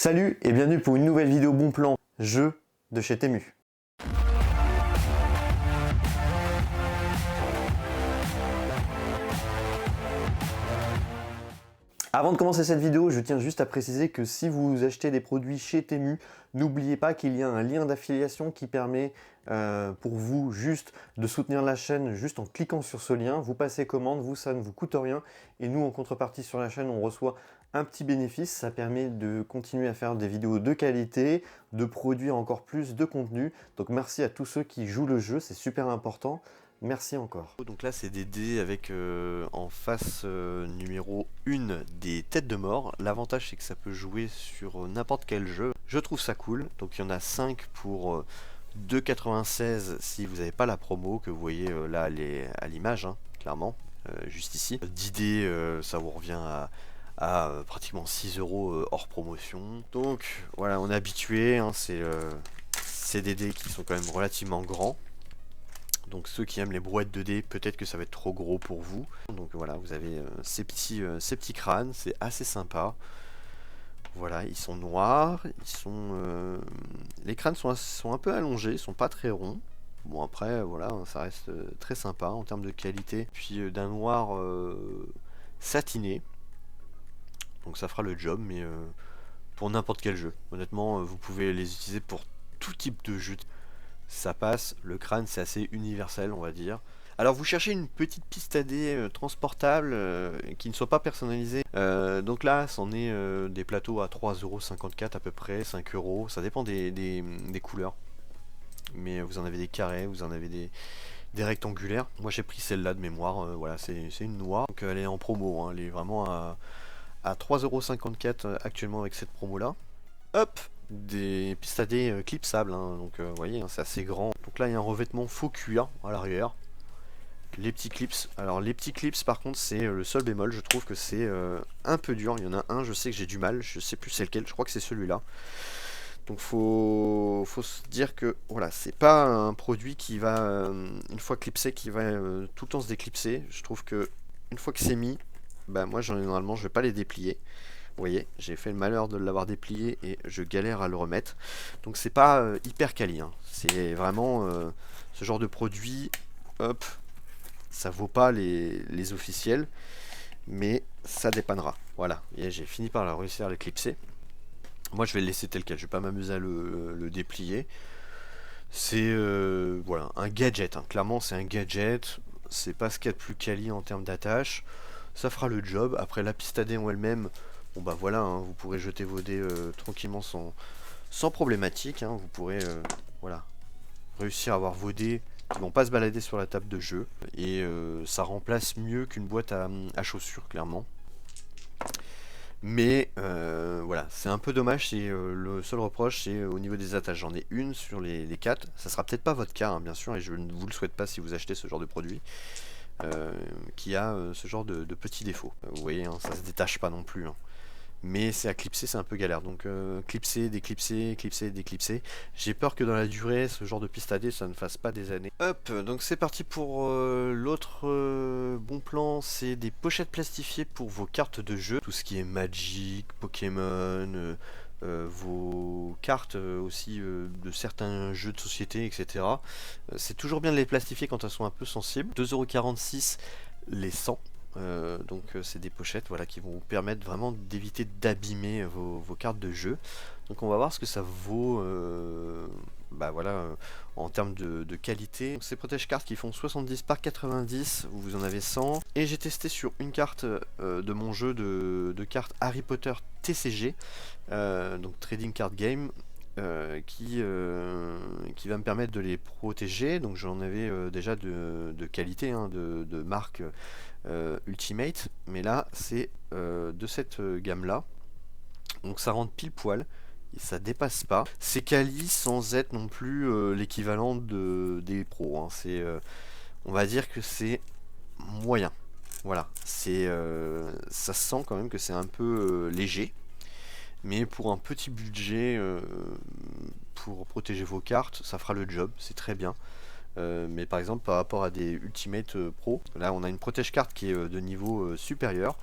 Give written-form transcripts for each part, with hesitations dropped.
Salut et bienvenue pour une nouvelle vidéo bon plan jeu de chez Temu. Avant de commencer cette vidéo, je tiens juste à préciser que si vous achetez des produits chez Temu, n'oubliez pas qu'il y a un lien d'affiliation qui permet pour vous juste de soutenir la chaîne juste en cliquant sur ce lien. Vous passez commande, vous ça ne vous coûte rien et nous en contrepartie sur la chaîne on reçoit un petit bénéfice. Ça permet de continuer à faire des vidéos de qualité, de produire encore plus de contenu. Donc merci à tous ceux qui jouent le jeu, c'est super important. Merci encore. Donc là c'est des dés avec en face numéro 1 des têtes de mort. L'avantage c'est que ça peut jouer sur n'importe quel jeu. Je trouve ça cool. Donc il y en a 5 pour 2,96 si vous n'avez pas la promo que vous voyez là à l'image, hein, clairement, juste ici. 10 dés ça vous revient à pratiquement 6 € hors promotion. Donc voilà, on est habitué, hein, c'est des dés qui sont quand même relativement grands. Donc ceux qui aiment les brouettes de dés, peut-être que ça va être trop gros pour vous. Donc voilà, vous avez ces petits crânes, c'est assez sympa. Voilà, ils sont noirs, les crânes sont un peu allongés, ils sont pas très ronds. Bon après, voilà, ça reste très sympa en termes de qualité. Puis d'un noir satiné. Donc ça fera le job, mais pour n'importe quel jeu. Honnêtement, vous pouvez les utiliser pour tout type de jeu. Ça passe, le crâne c'est assez universel on va dire. Alors vous cherchez une petite piste à dés transportable qui ne soit pas personnalisée. Donc là c'en est des plateaux à 3,54 € à peu près, 5 €, ça dépend des couleurs. Mais vous en avez des carrés, vous en avez des rectangulaires. Moi j'ai pris celle-là de mémoire, voilà c'est une noire. Donc elle est en promo, hein, elle est vraiment à 3,54 € actuellement avec cette promo là. Hop, des pistes à dés clipsables, hein, donc vous voyez, hein, c'est assez grand. Donc là il y a un revêtement faux cuir à l'arrière. Les petits clips, alors les petits clips par contre c'est le seul bémol, je trouve que c'est un peu dur. Il y en a un, je sais que j'ai du mal, je sais plus c'est lequel, je crois que c'est celui-là. Donc faut se dire que voilà, c'est pas un produit qui va, une fois clipsé, qui va tout le temps se déclipser. Je trouve que une fois que c'est mis, bah moi généralement je vais pas les déplier. Vous voyez, j'ai fait le malheur de l'avoir déplié et je galère à le remettre. Donc c'est pas hyper quali, hein. C'est vraiment ce genre de produit, hop, ça vaut pas les officiels, mais ça dépannera. Voilà, et j'ai fini par réussir à l'éclipser. Moi je vais le laisser tel quel, je vais pas m'amuser à le déplier. C'est voilà, un gadget, hein. Clairement c'est un gadget, c'est pas ce qu'il y a de plus quali en termes d'attache. Ça fera le job. Après la piste à dés en elle-même, bon bah voilà, hein, vous pourrez jeter vos dés tranquillement sans problématique, hein, vous pourrez voilà, réussir à avoir vos dés qui vont pas se balader sur la table de jeu. Et ça remplace mieux qu'une boîte à chaussures, clairement. Mais voilà, c'est un peu dommage, c'est le seul reproche, c'est au niveau des attaches. J'en ai une sur les 4, ça sera peut-être pas votre cas, hein, bien sûr, et je ne vous le souhaite pas si vous achetez ce genre de produit. Qui a ce genre de petits défauts. Vous voyez, hein, ça se détache pas non plus, hein. Mais c'est à clipser, c'est un peu galère. Donc clipser, déclipser, clipser, déclipser. J'ai peur que dans la durée, ce genre de piste à dés, ça ne fasse pas des années. Hop, donc c'est parti pour l'autre bon plan. C'est des pochettes plastifiées pour vos cartes de jeu. Tout ce qui est Magic, Pokémon, vos cartes aussi de certains jeux de société, etc. C'est toujours bien de les plastifier quand elles sont un peu sensibles. 2,46 € les 100. Donc c'est des pochettes, voilà, qui vont vous permettre vraiment d'éviter d'abîmer vos cartes de jeu. Donc on va voir ce que ça vaut bah voilà, en termes de qualité. Donc, ces protège-cartes qui font 70 par 90, vous en avez 100. Et j'ai testé sur une carte de mon jeu de cartes Harry Potter TCG, donc Trading Card Game, qui va me permettre de les protéger. Donc j'en avais déjà de qualité, hein, de marque Ultimate, mais là c'est de cette gamme là, donc ça rentre pile poil et ça dépasse pas. C'est quali sans être non plus l'équivalent des pros, hein. C'est on va dire que c'est moyen, voilà, c'est ça se sent quand même que c'est un peu léger, mais pour un petit budget pour protéger vos cartes, ça fera le job, c'est très bien. Mais par exemple par rapport à des Ultimate Pro, là on a une protège carte qui est de niveau supérieur.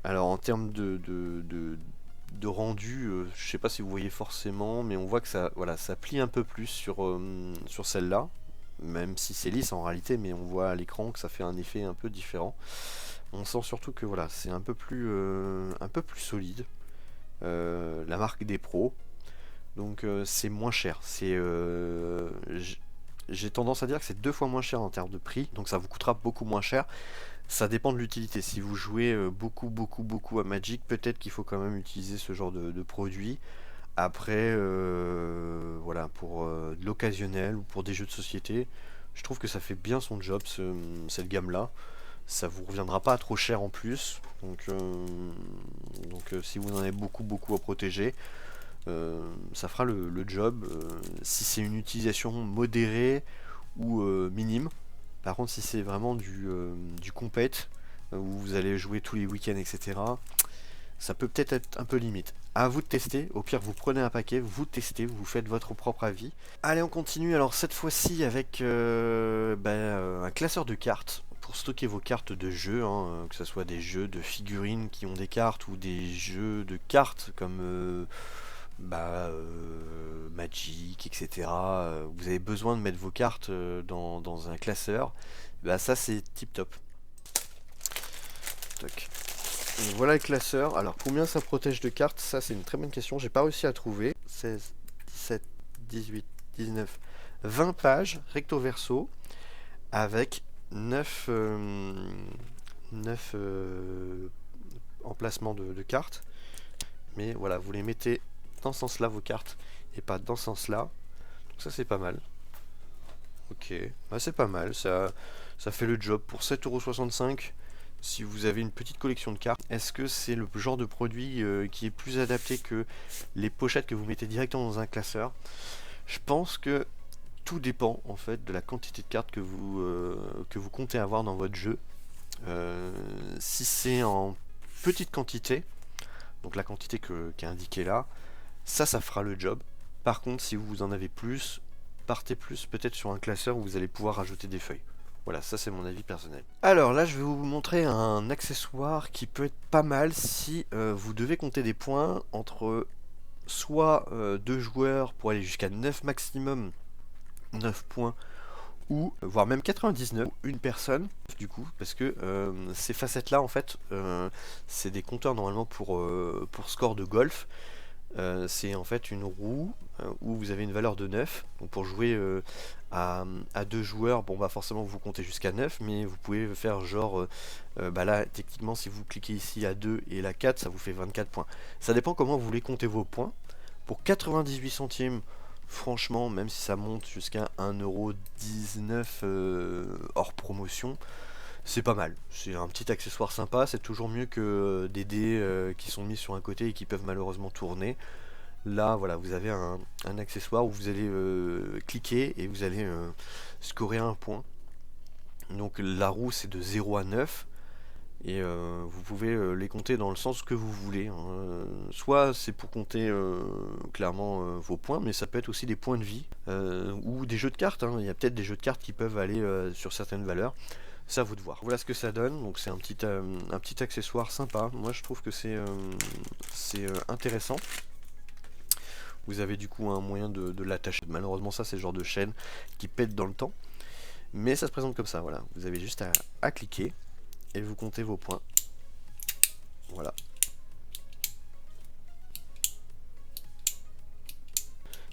Alors en termes de rendu, je sais pas si vous voyez forcément, mais on voit que ça, voilà, ça plie un peu plus sur celle-là, même si c'est lisse en réalité, mais on voit à l'écran que ça fait un effet un peu différent. On sent surtout que voilà, c'est un peu plus solide. La marque des pros, donc c'est moins cher. J'ai tendance à dire que c'est 2 fois moins cher en termes de prix, donc ça vous coûtera beaucoup moins cher. Ça dépend de l'utilité. Si vous jouez beaucoup à Magic, peut-être qu'il faut quand même utiliser ce genre de produit. Après, voilà, pour de l'occasionnel ou pour des jeux de société, je trouve que ça fait bien son job, cette gamme-là. Ça vous reviendra pas trop cher en plus. Donc, si vous en avez beaucoup à protéger, ça fera le job. Si c'est une utilisation modérée ou minime, par contre, si c'est vraiment du compète, où vous allez jouer tous les week-ends, etc., ça peut peut-être être un peu limite. À vous de tester. Au pire, vous prenez un paquet, vous testez, vous faites votre propre avis. Allez, on continue. Alors, cette fois-ci, avec un classeur de cartes pour stocker vos cartes de jeu, hein, que ce soit des jeux de figurines qui ont des cartes ou des jeux de cartes comme Magic, etc. Vous avez besoin de mettre vos cartes dans un classeur. Bah, ça, c'est tip top. Toc. Donc, voilà le classeur. Alors, combien ça protège de cartes? Ça, c'est une très bonne question. J'ai pas réussi à trouver. 16, 17, 18, 19, 20 pages recto verso avec 9 emplacements de cartes. Mais voilà, vous les mettez dans ce sens-là, vos cartes, et pas dans ce sens-là. Donc ça, c'est pas mal. Ok, bah, c'est pas mal. Ça fait le job pour 7,65 €. Si vous avez une petite collection de cartes, est-ce que c'est le genre de produit qui est plus adapté que les pochettes que vous mettez directement dans un classeur? Je pense que tout dépend en fait de la quantité de cartes que vous comptez avoir dans votre jeu. Si c'est en petite quantité, donc la quantité qui est indiquée là, ça fera le job. Par contre, si vous en avez plus, partez plus peut-être sur un classeur où vous allez pouvoir rajouter des feuilles. Voilà, ça c'est mon avis personnel. Alors là, je vais vous montrer un accessoire qui peut être pas mal si vous devez compter des points entre soit 2 joueurs pour aller jusqu'à 9 maximum, 9 points, ou voire même 99, ou une personne du coup, parce que ces facettes là en fait, c'est des compteurs normalement pour score de golf. C'est en fait une roue où vous avez une valeur de 9. Donc pour jouer à 2 joueurs, bon bah forcément vous comptez jusqu'à 9, mais vous pouvez faire genre, bah là techniquement si vous cliquez ici à 2 et là 4, ça vous fait 24 points. Ça dépend comment vous voulez compter vos points. Pour 98 centimes, franchement, même si ça monte jusqu'à 1,19 € hors promotion, c'est pas mal. C'est un petit accessoire sympa, c'est toujours mieux que des dés qui sont mis sur un côté et qui peuvent malheureusement tourner. Là, voilà, vous avez un accessoire où vous allez cliquer et vous allez scorer un point. Donc la roue c'est de 0 à 9 et vous pouvez les compter dans le sens que vous voulez, hein. Soit c'est pour compter clairement vos points, mais ça peut être aussi des points de vie ou des jeux de cartes, hein. Il y a peut-être des jeux de cartes qui peuvent aller sur certaines valeurs. C'est à vous de voir. Voilà ce que ça donne. Donc c'est un petit accessoire sympa. Moi je trouve que c'est intéressant. Vous avez du coup un moyen de l'attacher. Malheureusement ça c'est le genre de chaîne qui pète dans le temps. Mais ça se présente comme ça. Voilà. Vous avez juste à cliquer et vous comptez vos points. Voilà.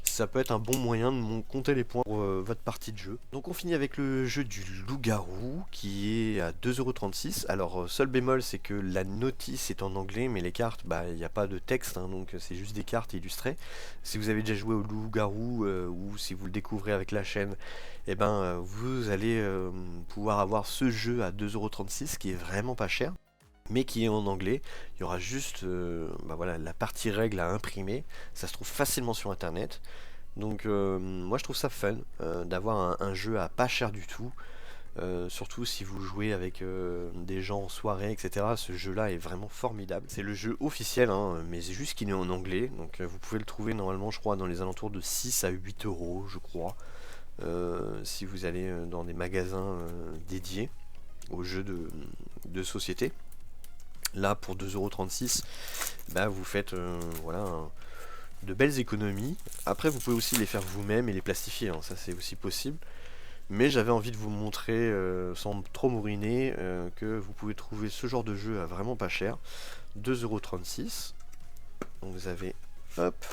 Ça peut être un bon moyen de compter les points pour votre partie de jeu. Donc on finit avec le jeu du loup-garou qui est à 2,36 €. Alors seul bémol c'est que la notice est en anglais mais les cartes, bah il n'y a pas de texte, hein, donc c'est juste des cartes illustrées. Si vous avez déjà joué au loup-garou ou si vous le découvrez avec la chaîne, eh ben vous allez pouvoir avoir ce jeu à 2,36 € qui est vraiment pas cher, mais qui est en anglais. Il y aura juste voilà, la partie règles à imprimer. Ça se trouve facilement sur internet. Donc moi je trouve ça fun d'avoir un jeu à pas cher du tout. Surtout si vous jouez avec des gens en soirée, etc. Ce jeu là est vraiment formidable. C'est le jeu officiel, hein, mais c'est juste qu'il est en anglais. Donc vous pouvez le trouver normalement je crois dans les alentours de 6 à 8 € je crois. Si vous allez dans des magasins dédiés aux jeux de société. Là, pour 2,36 €, bah, vous faites voilà, de belles économies. Après, vous pouvez aussi les faire vous-même et les plastifier, hein, ça c'est aussi possible. Mais j'avais envie de vous montrer, sans trop mouriner, que vous pouvez trouver ce genre de jeu à vraiment pas cher. 2,36 €. Donc vous avez, hop,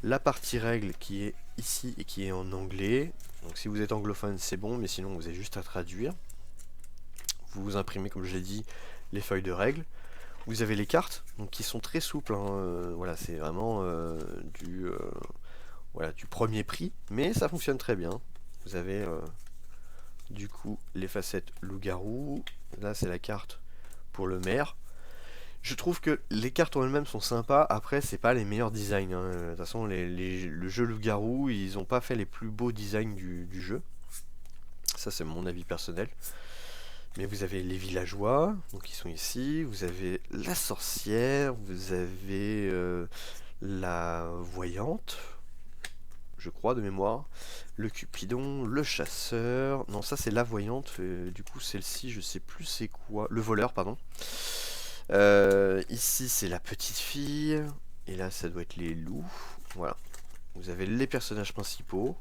la partie règle qui est ici et qui est en anglais. Donc si vous êtes anglophone, c'est bon, mais sinon vous avez juste à traduire. Vous imprimez, comme je l'ai dit, les feuilles de règles. Vous avez les cartes, donc qui sont très souples, hein, voilà, c'est vraiment voilà, du premier prix, mais ça fonctionne très bien. Vous avez du coup les facettes loup-garou. Là c'est la carte pour le maire. Je trouve que les cartes en elles-mêmes sont sympas. Après, c'est pas les meilleurs designs, hein. De toute façon, le jeu loup-garou, ils ont pas fait les plus beaux designs du jeu. Ça, c'est mon avis personnel. Mais vous avez les villageois, donc ils sont ici. Vous avez la sorcière. Vous avez la voyante, je crois, de mémoire. Le cupidon, le chasseur. Non, ça, c'est la voyante. Du coup, celle-ci, je sais plus c'est quoi. Le voleur, pardon. Ici c'est la petite fille, et là ça doit être les loups. Voilà, vous avez les personnages principaux.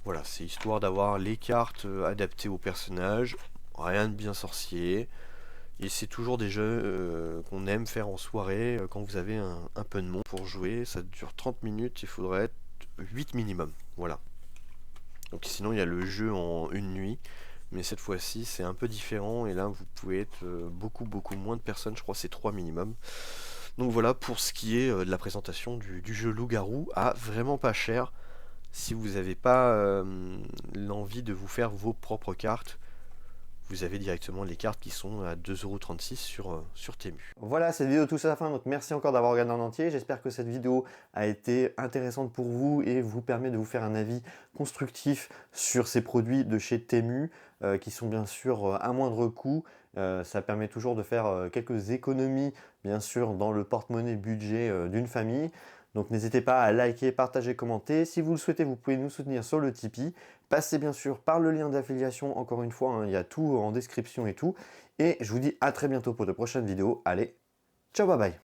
Voilà, c'est histoire d'avoir les cartes adaptées aux personnages. Rien de bien sorcier. Et c'est toujours des jeux qu'on aime faire en soirée quand vous avez un peu de monde pour jouer. Ça dure 30 minutes, il faudrait être 8 minimum. Voilà. Donc sinon il y a le jeu en une nuit. Mais cette fois-ci, c'est un peu différent. Et là, vous pouvez être beaucoup moins de personnes. Je crois que c'est 3 minimum. Donc voilà pour ce qui est de la présentation du jeu Loup-Garou à vraiment pas cher. Si vous n'avez pas l'envie de vous faire vos propres cartes, vous avez directement les cartes qui sont à 2,36 € sur Temu. Voilà, cette vidéo touche à sa fin, donc merci encore d'avoir regardé en entier. J'espère que cette vidéo a été intéressante pour vous et vous permet de vous faire un avis constructif sur ces produits de chez Temu, qui sont bien sûr à moindre coût. Ça permet toujours de faire quelques économies, bien sûr, dans le porte-monnaie budget d'une famille. Donc n'hésitez pas à liker, partager, commenter. Si vous le souhaitez, vous pouvez nous soutenir sur le Tipeee. Passez bien sûr par le lien d'affiliation, encore une fois, hein, il y a tout en description et tout. Et je vous dis à très bientôt pour de prochaines vidéos. Allez, ciao, bye bye.